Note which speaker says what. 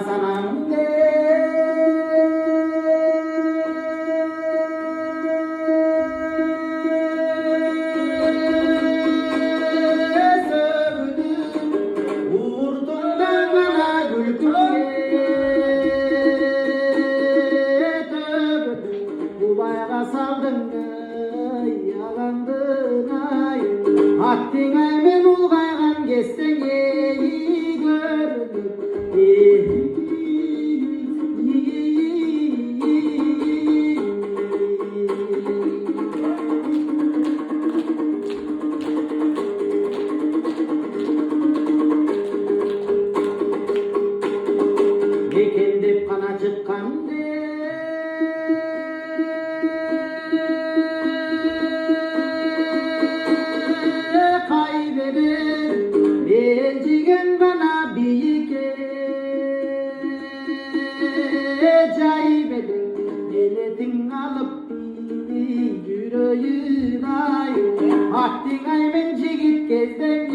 Speaker 1: sanam de sevdim vurdun ben bana gülküye bu bayga saldın yalandın ay attın ay men ulgaygan kesseng iyi gördüm Eken dep kana çıkkan kaybeder bencigen bana biyike caybeder eledin alıp yüreğin ay attın ay men jigit kezden